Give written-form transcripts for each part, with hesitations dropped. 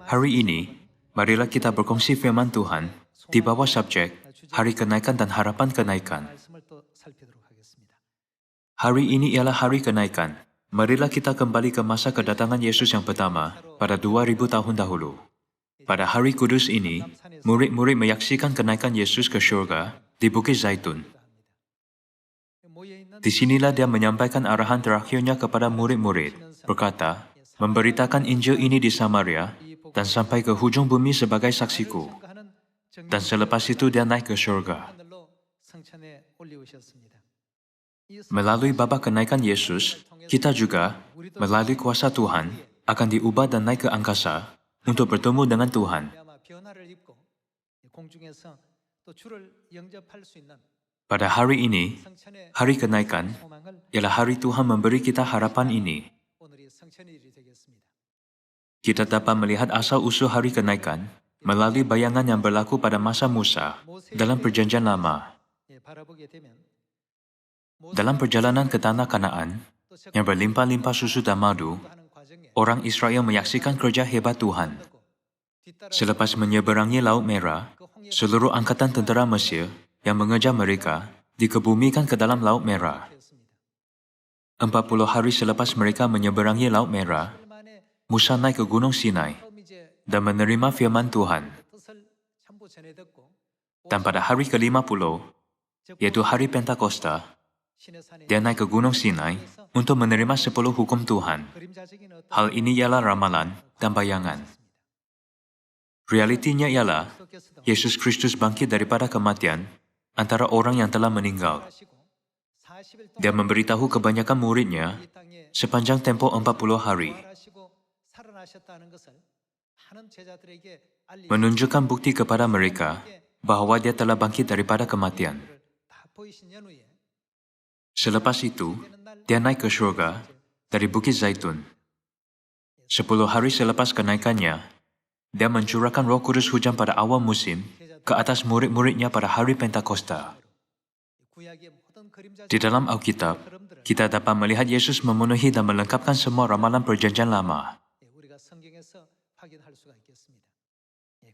Hari ini, marilah kita berkongsi firman Tuhan di bawah subjek Hari Kenaikan dan Harapan Kenaikan. Hari ini ialah hari kenaikan. Marilah kita kembali ke masa kedatangan Yesus yang pertama pada 2000 tahun dahulu. Pada hari kudus ini, murid-murid menyaksikan kenaikan Yesus ke syurga di Bukit Zaitun. Di sinilah dia menyampaikan arahan terakhirnya kepada murid-murid, berkata, memberitakan Injil ini di Samaria dan sampai ke hujung bumi sebagai saksiku. Dan selepas itu dia naik ke syurga. Melalui babak kenaikan Yesus, kita juga, melalui kuasa Tuhan, akan diubah dan naik ke angkasa untuk bertemu dengan Tuhan. Pada hari ini, hari kenaikan, ialah hari Tuhan memberi kita harapan ini. Kita dapat melihat asal-usul hari kenaikan melalui bayangan yang berlaku pada masa Musa dalam Perjanjian Lama. Dalam perjalanan ke tanah Kanaan yang berlimpah-limpah susu dan madu, orang Israel menyaksikan kerja hebat Tuhan. Selepas menyeberangi Laut Merah, seluruh angkatan tentera Mesir yang mengejar mereka dikebumikan ke dalam Laut Merah. 40 hari selepas mereka menyeberangi Laut Merah, Musa naik ke Gunung Sinai dan menerima firman Tuhan. Dan pada hari ke-50, yaitu hari Pentakosta, dia naik ke Gunung Sinai untuk menerima 10 hukum Tuhan. Hal ini ialah ramalan dan bayangan. Realitinya ialah, Yesus Kristus bangkit daripada kematian antara orang yang telah meninggal. Dia memberitahu kebanyakan muridnya sepanjang tempoh 40 hari. Menunjukkan bukti kepada mereka bahwa dia telah bangkit daripada kematian. Selepas itu, dia naik ke syurga dari Bukit Zaitun. 10 hari selepas kenaikannya, dia mencurahkan Roh Kudus hujan pada awal musim ke atas murid-muridnya pada hari Pentakosta. Di dalam Alkitab, kita dapat melihat Yesus memenuhi dan melengkapkan semua ramalan Perjanjian Lama.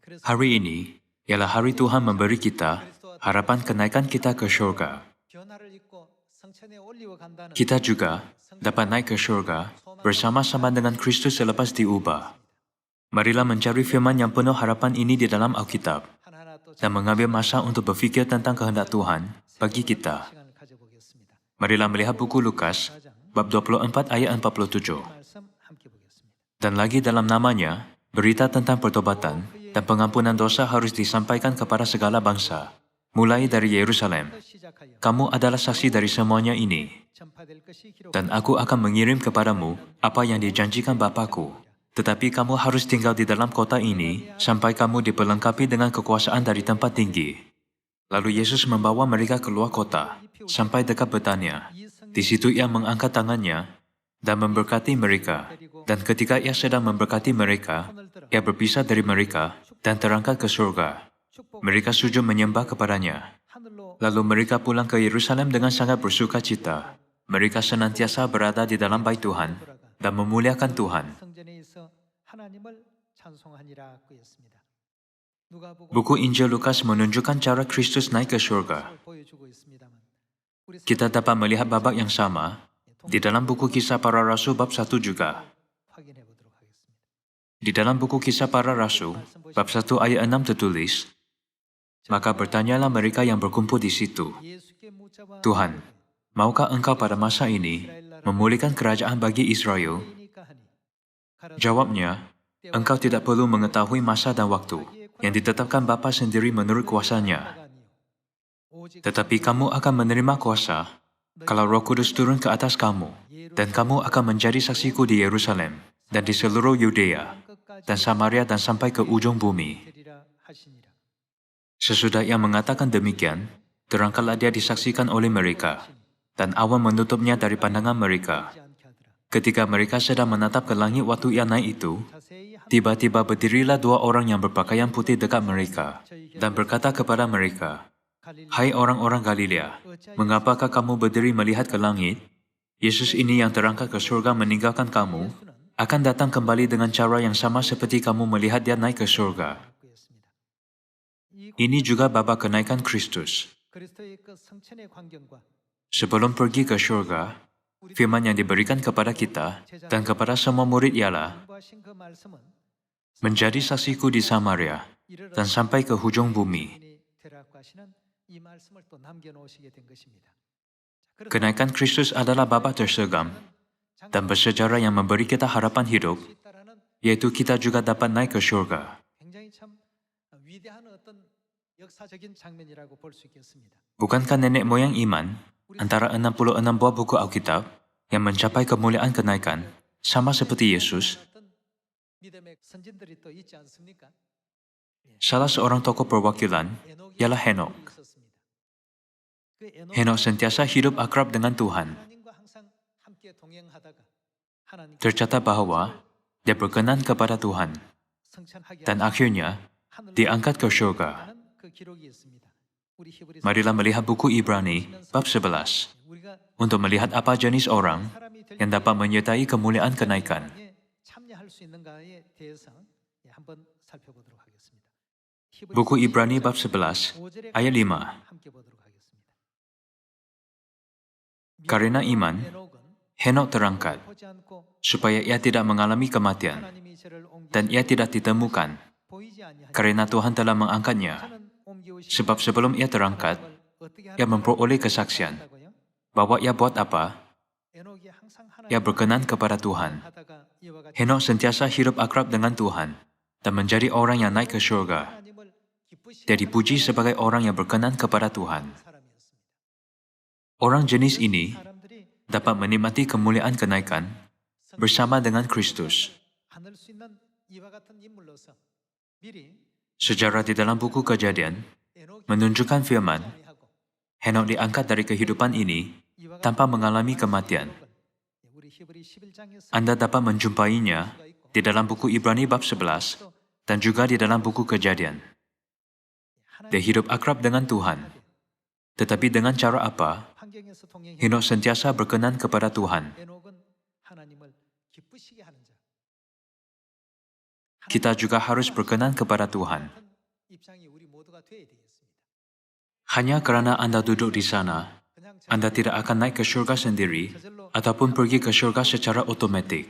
Hari ini ialah hari Tuhan memberi kita harapan kenaikan kita ke syurga. Kita juga dapat naik ke syurga bersama-sama dengan Kristus selepas diubah. Marilah mencari firman yang penuh harapan ini di dalam Alkitab dan mengambil masa untuk berfikir tentang kehendak Tuhan bagi kita. Marilah melihat buku Lukas, bab 24 ayat 47. Dan lagi dalam namanya, berita tentang pertobatan dan pengampunan dosa harus disampaikan kepada segala bangsa, mulai dari Yerusalem. Kamu adalah saksi dari semuanya ini. Dan aku akan mengirim kepadamu apa yang dijanjikan Bapa-Ku. Tetapi kamu harus tinggal di dalam kota ini sampai kamu diperlengkapi dengan kekuasaan dari tempat tinggi. Lalu Yesus membawa mereka keluar kota, sampai dekat Betania. Di situ ia mengangkat tangannya dan memberkati mereka. Dan ketika ia sedang memberkati mereka, ia berpisah dari mereka dan terangkat ke surga. Mereka sujud menyembah kepadanya. Lalu mereka pulang ke Yerusalem dengan sangat bersuka cita. Mereka senantiasa berada di dalam bait Tuhan dan memuliakan Tuhan. Buku Injil Lukas menunjukkan cara Kristus naik ke surga. Kita dapat melihat babak yang sama di dalam buku Kisah Para Rasul bab 1 juga. Di dalam buku Kisah Para Rasul, bab 1 ayat 6 tertulis, maka bertanyalah mereka yang berkumpul di situ, Tuhan, maukah Engkau pada masa ini memulihkan kerajaan bagi Israel? Jawabnya, Engkau tidak perlu mengetahui masa dan waktu yang ditetapkan Bapa sendiri menurut kuasanya. Tetapi kamu akan menerima kuasa kalau Roh Kudus turun ke atas kamu, dan kamu akan menjadi saksiku di Yerusalem dan di seluruh Yudea dan Samaria dan sampai ke ujung bumi. Sesudah ia mengatakan demikian, terangkatlah dia disaksikan oleh mereka, dan awan menutupnya dari pandangan mereka. Ketika mereka sedang menatap ke langit waktu ia naik itu, tiba-tiba berdirilah 2 orang yang berpakaian putih dekat mereka, dan berkata kepada mereka, Hai orang-orang Galilea, mengapakah kamu berdiri melihat ke langit? Yesus ini yang terangkat ke surga meninggalkan kamu, akan datang kembali dengan cara yang sama seperti kamu melihat dia naik ke surga. Ini juga babak kenaikan Kristus. Sebelum pergi ke surga, firman yang diberikan kepada kita dan kepada semua murid ialah, menjadi saksiku di Samaria dan sampai ke hujung bumi. Kenaikan Kristus adalah babak tersegam dan bersejarah yang memberi kita harapan hidup, yaitu kita juga dapat naik ke surga. Bukankah nenek moyang iman antara 66 buah buku Alkitab yang mencapai kemuliaan kenaikan sama seperti Yesus? Salah seorang tokoh perwakilan ialah Henok. Henok sentiasa hidup akrab dengan Tuhan. Tercatat bahwa dia berkenan kepada Tuhan dan akhirnya diangkat ke surga. Marilah melihat buku Ibrani bab 11 untuk melihat apa jenis orang yang dapat menyertai kemuliaan kenaikan. Buku Ibrani bab 11 ayat 5. Karena iman, Henok terangkat supaya ia tidak mengalami kematian dan ia tidak ditemukan karena Tuhan telah mengangkatnya. Sebab sebelum ia terangkat, ia memperoleh kesaksian bahwa ia buat apa? Ia berkenan kepada Tuhan. Henok sentiasa hidup akrab dengan Tuhan dan menjadi orang yang naik ke surga. Dia dipuji sebagai orang yang berkenan kepada Tuhan. Orang jenis ini dapat menikmati kemuliaan kenaikan bersama dengan Kristus. Sejarah di dalam buku Kejadian menunjukkan firman, Henok diangkat dari kehidupan ini tanpa mengalami kematian. Anda dapat menjumpainya di dalam buku Ibrani bab 11 dan juga di dalam buku Kejadian. Dia hidup akrab dengan Tuhan. Tetapi dengan cara apa? Henok sentiasa berkenan kepada Tuhan. Kita juga harus berkenan kepada Tuhan. Hanya kerana Anda duduk di sana, Anda tidak akan naik ke surga sendiri ataupun pergi ke surga secara otomatik.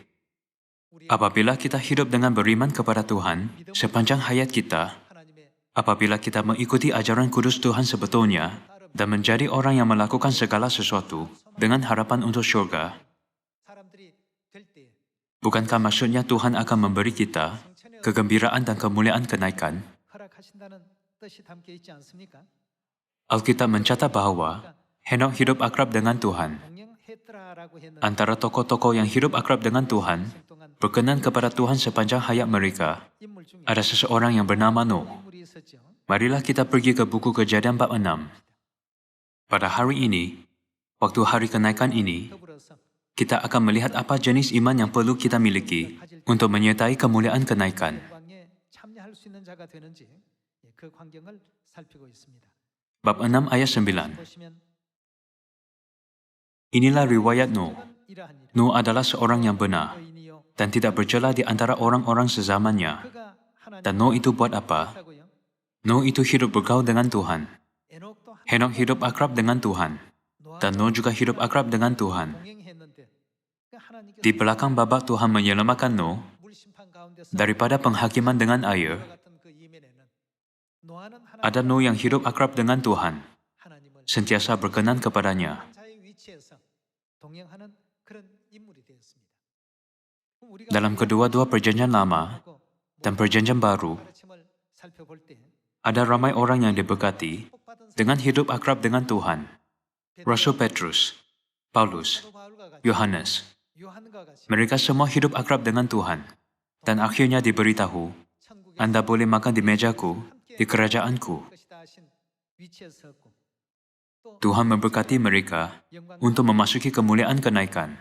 Apabila kita hidup dengan beriman kepada Tuhan sepanjang hayat kita, apabila kita mengikuti ajaran kudus Tuhan sebetulnya dan menjadi orang yang melakukan segala sesuatu dengan harapan untuk surga, bukankah maksudnya Tuhan akan memberi kita kegembiraan dan kemuliaan kenaikan? Alkitab mencatat bahwa Henok hidup akrab dengan Tuhan. Antara tokoh-tokoh yang hidup akrab dengan Tuhan, berkenan kepada Tuhan sepanjang hayat mereka, ada seseorang yang bernama Nuh. Marilah kita pergi ke buku Kejadian bab 6. Pada hari ini, waktu hari kenaikan ini, kita akan melihat apa jenis iman yang perlu kita miliki untuk menyertai kemuliaan kenaikan. Bab 6 ayat 9. Inilah riwayat Nuh. Nuh adalah seorang yang benar dan tidak bercela di antara orang-orang sezamannya. Dan Nuh itu buat apa? Nuh itu hidup bergaul dengan Tuhan. Henok hidup akrab dengan Tuhan. Dan Nuh juga hidup akrab dengan Tuhan. Di belakang babak Tuhan menyelamatkan Nuh daripada penghakiman dengan air, ada Nuh yang hidup akrab dengan Tuhan, sentiasa berkenan kepadanya. Dalam kedua-dua perjanjian lama dan perjanjian baru, ada ramai orang yang diberkati dengan hidup akrab dengan Tuhan. Rasul Petrus, Paulus, Yohanes, mereka semua hidup akrab dengan Tuhan. Dan akhirnya diberitahu, Anda boleh makan di mejaku, di kerajaanku. Tuhan memberkati mereka untuk memasuki kemuliaan kenaikan.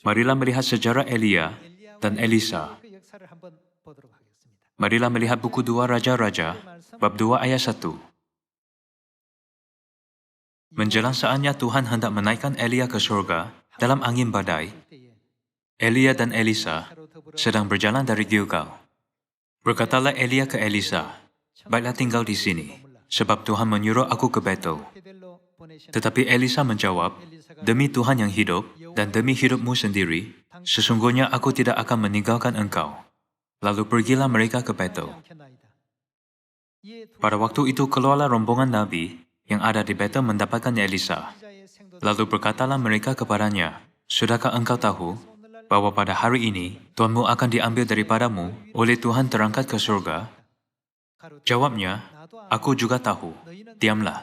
Marilah melihat sejarah Elia dan Elisa. Marilah melihat buku 2 Raja-Raja, bab 2 ayat 1. Menjelang saatnya Tuhan hendak menaikkan Elia ke surga, Dalam angin badai, Elia dan Elisa sedang berjalan dari Gilgal. Berkatalah Elia ke Elisa, "Baiklah tinggal di sini, sebab Tuhan menyuruh aku ke Betel." Tetapi Elisa menjawab, "Demi Tuhan yang hidup dan demi hidupmu sendiri, sesungguhnya aku tidak akan meninggalkan engkau." Lalu pergilah mereka ke Betel. Pada waktu itu keluarlah rombongan Nabi yang ada di Betel mendapatkan Elisa. Lalu berkatalah mereka kepadanya, "Sudahkah engkau tahu bahwa pada hari ini Tuhanmu akan diambil daripadamu oleh Tuhan terangkat ke surga?" Jawabnya, "Aku juga tahu, diamlah."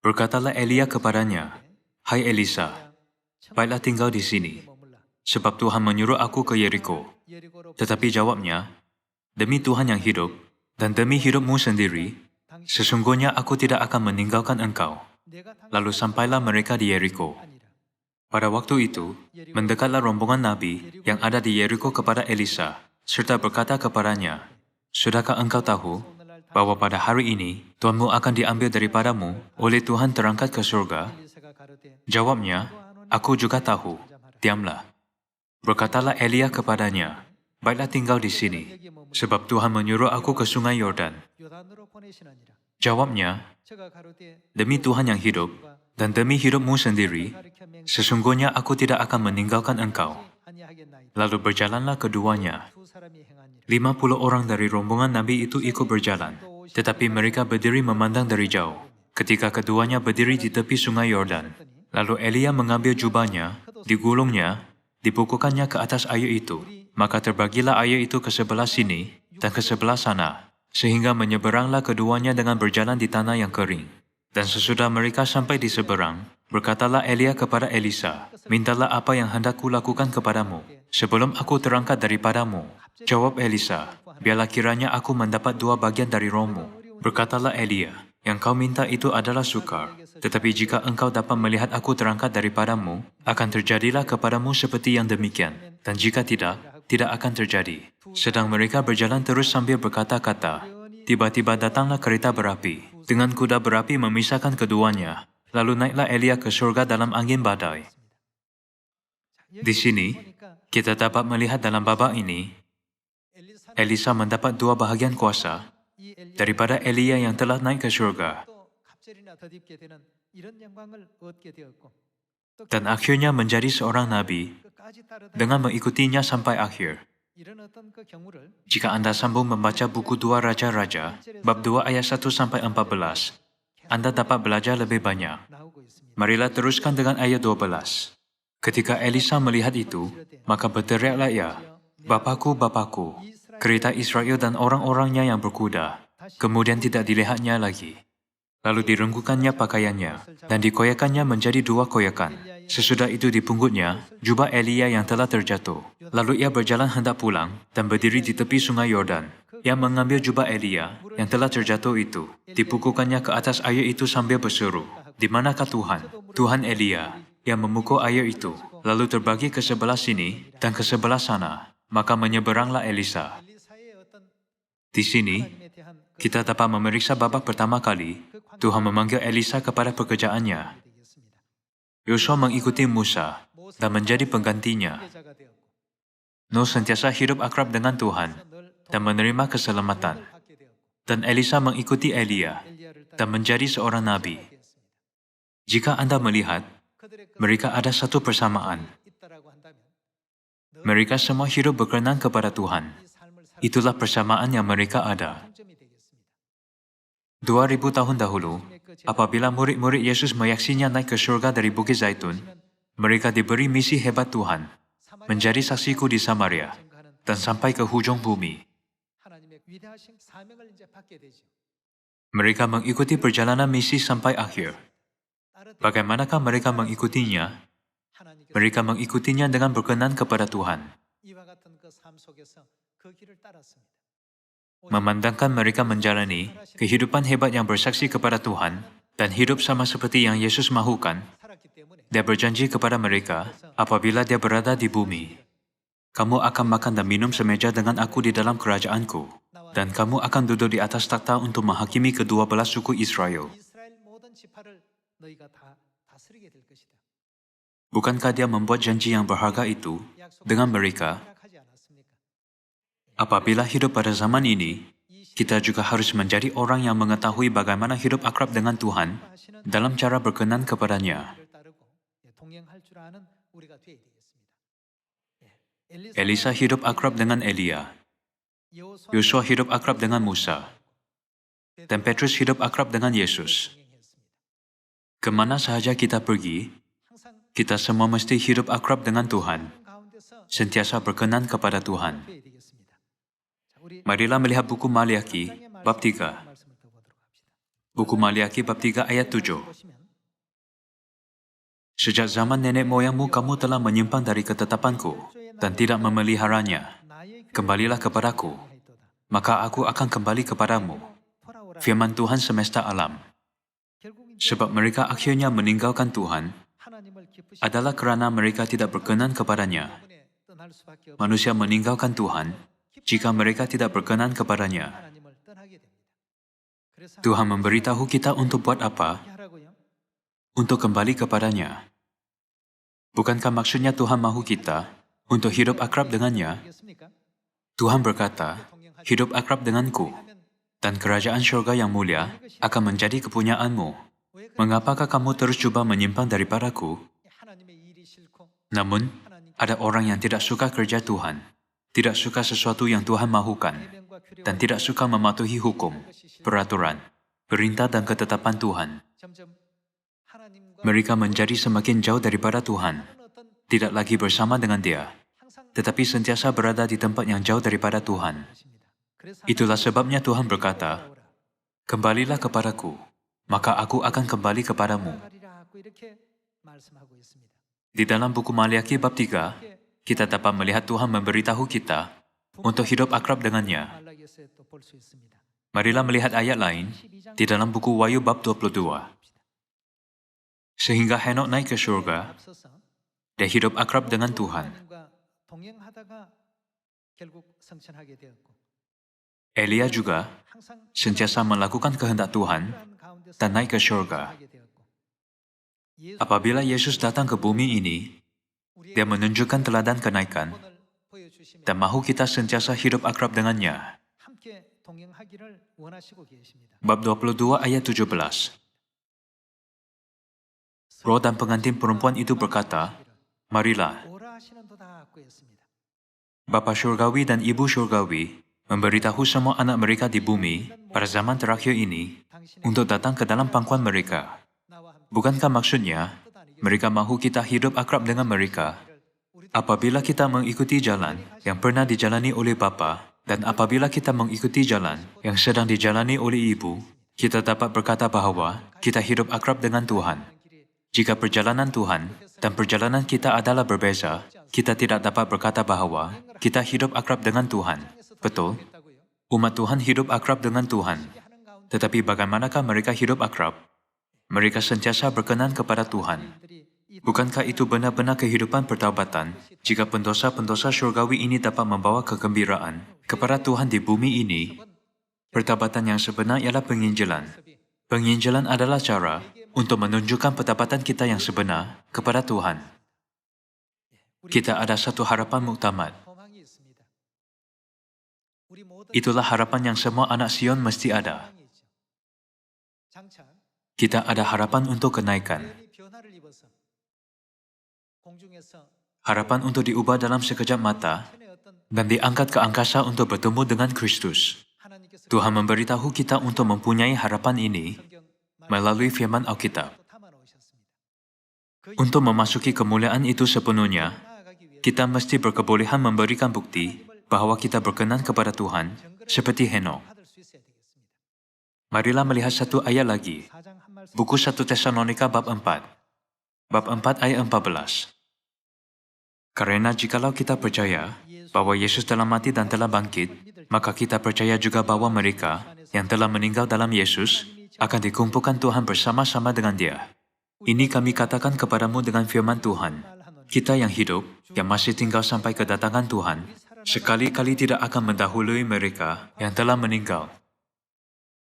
Berkatalah Elia kepadanya, "Hai Elisa, baiklah tinggal di sini, sebab Tuhan menyuruh aku ke Yeriko." Tetapi jawabnya, "Demi Tuhan yang hidup dan demi hidupmu sendiri, sesungguhnya aku tidak akan meninggalkan engkau." Lalu sampailah mereka di Yeriko. Pada waktu itu, mendekatlah rombongan Nabi yang ada di Yeriko kepada Elisa, serta berkata kepadanya, "Sudahkah engkau tahu bahwa pada hari ini Tuhanmu akan diambil daripadamu oleh Tuhan terangkat ke surga?" Jawabnya, "Aku juga tahu, diamlah." Berkatalah Elia kepadanya, "Baiklah tinggal di sini, sebab Tuhan menyuruh aku ke sungai Yordan." Jawabnya, "Demi Tuhan yang hidup dan demi hidupmu sendiri, sesungguhnya aku tidak akan meninggalkan engkau." Lalu berjalanlah keduanya. 50 orang dari rombongan Nabi itu ikut berjalan, tetapi mereka berdiri memandang dari jauh. Ketika keduanya berdiri di tepi sungai Yordan, lalu Elia mengambil jubahnya, digulungnya, dipukulkannya ke atas air itu. Maka terbagilah air itu ke sebelah sini dan ke sebelah sana, sehingga menyeberanglah keduanya dengan berjalan di tanah yang kering. Dan sesudah mereka sampai di seberang, berkatalah Elia kepada Elisa, "Mintalah apa yang hendak kulakukan kepadamu, sebelum aku terangkat daripadamu." Jawab Elisa, "Biarlah kiranya aku mendapat 2 bagian dari rohmu." Berkatalah Elia, "Yang kau minta itu adalah sukar, tetapi jika engkau dapat melihat aku terangkat daripadamu, akan terjadilah kepadamu seperti yang demikian, dan jika tidak, tidak akan terjadi." Sedang mereka berjalan terus sambil berkata-kata, tiba-tiba datanglah kereta berapi, dengan kuda berapi memisahkan keduanya. Lalu naiklah Elia ke surga dalam angin badai. Di sini, kita dapat melihat dalam babak ini, Elisa mendapat 2 bahagian kuasa daripada Elia yang telah naik ke surga, dan akhirnya menjadi seorang nabi dengan mengikutinya sampai akhir. Jika Anda sambung membaca buku 2 Raja-Raja, bab 2 ayat 1 sampai 14, Anda dapat belajar lebih banyak. Marilah teruskan dengan ayat 12. Ketika Elisa melihat itu, maka berteriaklah ia, "Bapakku, Bapakku, kereta Israel dan orang-orangnya yang berkuda." Kemudian tidak dilihatnya lagi. Lalu direngkukannya pakaiannya, dan dikoyakannya menjadi 2 koyakan. Sesudah itu dipunggutnya jubah Elia yang telah terjatuh. Lalu ia berjalan hendak pulang dan berdiri di tepi sungai Yordan. Ia mengambil jubah Elia yang telah terjatuh itu, dipukulkannya ke atas air itu sambil berseru, "Di manakah Tuhan? Tuhan Elia." Ia memukul air itu, lalu terbagi ke sebelah sini dan ke sebelah sana. Maka menyeberanglah Elisa. Di sini, kita dapat memeriksa babak pertama kali Tuhan memanggil Elisa kepada pekerjaannya. Yosua mengikuti Musa dan menjadi penggantinya. Nuh sentiasa hidup akrab dengan Tuhan dan menerima keselamatan. Dan Elisa mengikuti Elia dan menjadi seorang nabi. Jika Anda melihat, mereka ada satu persamaan. Mereka semua hidup berkenan kepada Tuhan. Itulah persamaan yang mereka ada. 2000 tahun dahulu, apabila murid-murid Yesus menyaksinya naik ke surga dari Bukit Zaitun, mereka diberi misi hebat Tuhan, menjadi saksiku di Samaria, dan sampai ke hujung bumi. Mereka mengikuti perjalanan misi sampai akhir. Bagaimanakah mereka mengikutinya? Mereka mengikutinya dengan berkenan kepada Tuhan. Memandangkan mereka menjalani kehidupan hebat yang bersaksi kepada Tuhan dan hidup sama seperti yang Yesus mahukan, Dia berjanji kepada mereka apabila Dia berada di bumi, "Kamu akan makan dan minum semeja dengan aku di dalam kerajaanku, dan kamu akan duduk di atas takhta untuk menghakimi ke-12 suku Israel." Bukankah dia membuat janji yang berharga itu dengan mereka? Apabila hidup pada zaman ini, kita juga harus menjadi orang yang mengetahui bagaimana hidup akrab dengan Tuhan dalam cara berkenan kepadanya. Elisa hidup akrab dengan Elia. Yosua hidup akrab dengan Musa. Dan Petrus hidup akrab dengan Yesus. Kemana sahaja kita pergi, kita semua mesti hidup akrab dengan Tuhan, sentiasa berkenan kepada Tuhan. Marilah melihat buku Maliaki, bab 3. Buku Maliaki, bab 3 ayat 7. Sejak zaman nenek moyangmu kamu telah menyimpang dari ketetapanku dan tidak memeliharanya. Kembalilah kepadaku, maka aku akan kembali kepadamu. Firman Tuhan semesta alam. Sebab mereka akhirnya meninggalkan Tuhan adalah kerana mereka tidak berkenan kepadanya. Manusia meninggalkan Tuhan jika mereka tidak berkenan kepadanya. Tuhan memberitahu kita untuk buat apa? Untuk kembali kepadanya. Bukankah maksudnya Tuhan mahu kita untuk hidup akrab dengannya? Tuhan berkata, hidup akrab denganku, dan kerajaan syurga yang mulia akan menjadi kepunyaanmu. Mengapakah kamu terus cuba menyimpang daripadaku? Namun, ada orang yang tidak suka kerja Tuhan, tidak suka sesuatu yang Tuhan mahukan, dan tidak suka mematuhi hukum, peraturan, perintah dan ketetapan Tuhan. Mereka menjadi semakin jauh daripada Tuhan, tidak lagi bersama dengan Dia, tetapi sentiasa berada di tempat yang jauh daripada Tuhan. Itulah sebabnya Tuhan berkata, kembalilah kepadaku, maka aku akan kembali kepadamu. Di dalam buku Maliaki bab 3, kita dapat melihat Tuhan memberitahu kita untuk hidup akrab dengannya. Marilah melihat ayat lain di dalam buku Wahyu bab 22. Sehingga Henok naik ke surga, dia hidup akrab dengan Tuhan. Elia juga sentiasa melakukan kehendak Tuhan dan naik ke surga. Apabila Yesus datang ke bumi ini, Dia menunjukkan teladan kenaikan dan mahu kita sentiasa hidup akrab dengannya. Bab 22 ayat 17. Roh dan pengantin perempuan itu berkata, marilah. Bapa Syurgawi dan Ibu Syurgawi memberitahu semua anak mereka di bumi pada zaman terakhir ini untuk datang ke dalam pangkuan mereka. Bukankah maksudnya mereka mahu kita hidup akrab dengan mereka? Apabila kita mengikuti jalan yang pernah dijalani oleh Bapa dan apabila kita mengikuti jalan yang sedang dijalani oleh Ibu, kita dapat berkata bahawa kita hidup akrab dengan Tuhan. Jika perjalanan Tuhan dan perjalanan kita adalah berbeza, kita tidak dapat berkata bahawa kita hidup akrab dengan Tuhan. Betul? Umat Tuhan hidup akrab dengan Tuhan. Tetapi bagaimanakah mereka hidup akrab? Mereka sentiasa berkenan kepada Tuhan. Bukankah itu benar-benar kehidupan pertaubatan jika pendosa-pendosa syurgawi ini dapat membawa kegembiraan kepada Tuhan di bumi ini? Pertaubatan yang sebenar ialah penginjilan. Penginjilan adalah cara untuk menunjukkan pertapatan kita yang sebenar kepada Tuhan. Kita ada satu harapan muktamad. Itulah harapan yang semua anak Sion mesti ada. Kita ada harapan untuk kenaikan. Harapan untuk diubah dalam sekejap mata dan diangkat ke angkasa untuk bertemu dengan Kristus. Tuhan memberitahu kita untuk mempunyai harapan ini melalui firman Alkitab. Untuk memasuki kemuliaan itu sepenuhnya, kita mesti berkebolehan memberikan bukti bahawa kita berkenan kepada Tuhan seperti Henok. Marilah melihat satu ayat lagi. Buku 1 Tesalonika bab 4. Bab 4 ayat 14. Karena jikalau kita percaya bahawa Yesus telah mati dan telah bangkit, maka kita percaya juga bahawa mereka yang telah meninggal dalam Yesus akan dikumpulkan Tuhan bersama-sama dengan Dia. Ini kami katakan kepadamu dengan firman Tuhan. Kita yang hidup, yang masih tinggal sampai kedatangan Tuhan, sekali-kali tidak akan mendahului mereka yang telah meninggal.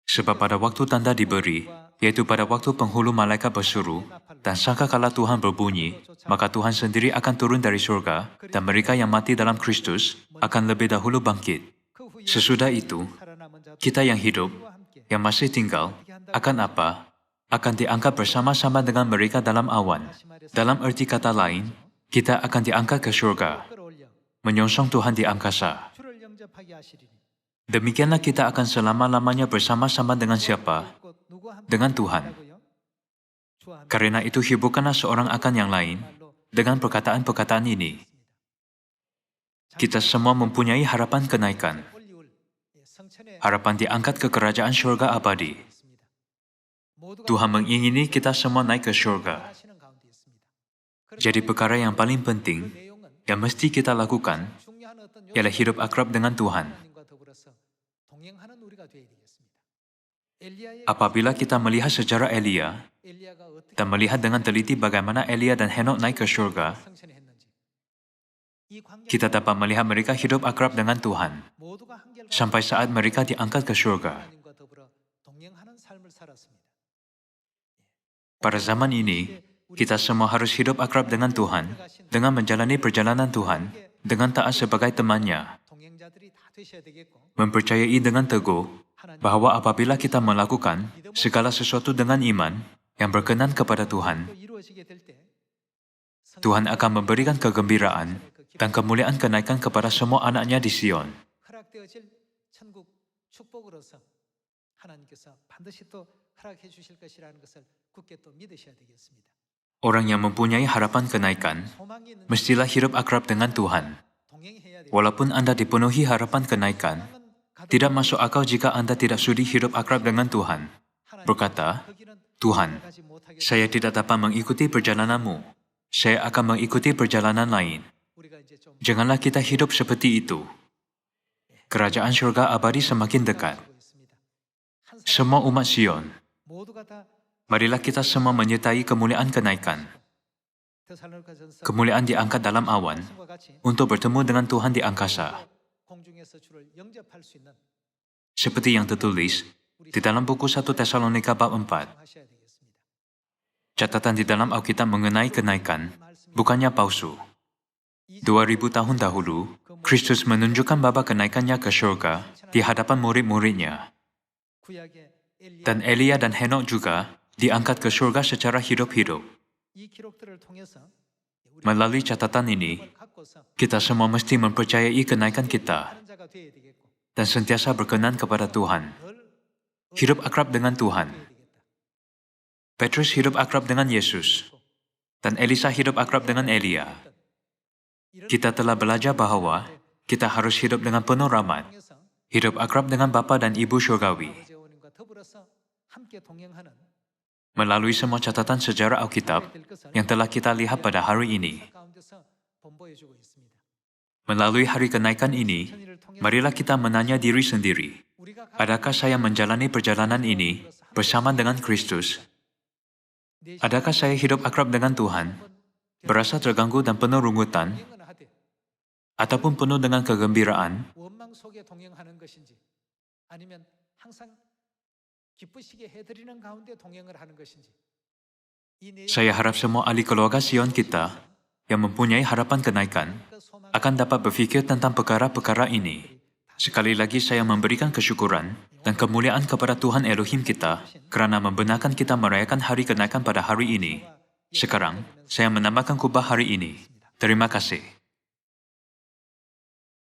Sebab pada waktu tanda diberi, yaitu pada waktu penghulu malaikat berseru, dan sangkakala Tuhan berbunyi, maka Tuhan sendiri akan turun dari surga, dan mereka yang mati dalam Kristus akan lebih dahulu bangkit. Sesudah itu, kita yang hidup, yang masih tinggal, akan apa? Akan diangkat bersama-sama dengan mereka dalam awan. Dalam arti kata lain, kita akan diangkat ke surga, menyongsong Tuhan di angkasa. Demikianlah kita akan selama-lamanya bersama-sama dengan siapa? Dengan Tuhan. Karena itu hiburkanlah seorang akan yang lain dengan perkataan-perkataan ini. Kita semua mempunyai harapan kenaikan. Harapan diangkat ke kerajaan surga abadi. Tuhan mengingini kita semua naik ke surga. Jadi perkara yang paling penting yang mesti kita lakukan ialah hidup akrab dengan Tuhan. Apabila kita melihat sejarah Elia dan melihat dengan teliti bagaimana Elia dan Henok naik ke surga, kita dapat melihat mereka hidup akrab dengan Tuhan sampai saat mereka diangkat ke surga. Pada zaman ini, kita semua harus hidup akrab dengan Tuhan, dengan menjalani perjalanan Tuhan, dengan taat sebagai temannya, mempercayai dengan teguh bahwa apabila kita melakukan segala sesuatu dengan iman yang berkenan kepada Tuhan, Tuhan akan memberikan kegembiraan dan kemuliaan kenaikan kepada semua anaknya di Sion. Orang yang mempunyai harapan kenaikan, mestilah hidup akrab dengan Tuhan. Walaupun Anda dipenuhi harapan kenaikan, tidak masuk akal jika Anda tidak sudi hidup akrab dengan Tuhan. Berkata, Tuhan, saya tidak dapat mengikuti perjalananmu. Saya akan mengikuti perjalanan lain. Janganlah kita hidup seperti itu. Kerajaan surga abadi semakin dekat. Semua umat Sion, marilah kita semua menyertai kemuliaan kenaikan. Kemuliaan diangkat dalam awan untuk bertemu dengan Tuhan di angkasa. Seperti yang tertulis di dalam buku 1 Tesalonika bab 4. Catatan di dalam Alkitab mengenai kenaikan bukannya palsu. 2000 tahun dahulu, Kristus menunjukkan baba kenaikannya ke surga di hadapan murid-muridnya. Dan Elia dan Henok juga diangkat ke surga secara hidup-hidup. Melalui catatan ini, kita semua mesti mempercayai kenaikan kita dan sentiasa berkenan kepada Tuhan. Hidup akrab dengan Tuhan. Petrus hidup akrab dengan Yesus, dan Elisa hidup akrab dengan Elia. Kita telah belajar bahwa kita harus hidup dengan penuh rahmat, hidup akrab dengan Bapa dan Ibu Surgawi. Melalui semua catatan sejarah Alkitab yang telah kita lihat pada hari ini, melalui hari kenaikan ini, marilah kita menanya diri sendiri, adakah saya menjalani perjalanan ini bersama dengan Kristus? Adakah saya hidup akrab dengan Tuhan, berasa terganggu dan penuh rungutan, ataupun penuh dengan kegembiraan? Saya harap semua ahli keluarga Sion kita yang mempunyai harapan kenaikan akan dapat berfikir tentang perkara-perkara ini. Sekali lagi saya memberikan kesyukuran dan kemuliaan kepada Tuhan Elohim kita kerana membenarkan kita merayakan hari kenaikan pada hari ini. Sekarang, saya menambahkan khutbah hari ini. Terima kasih.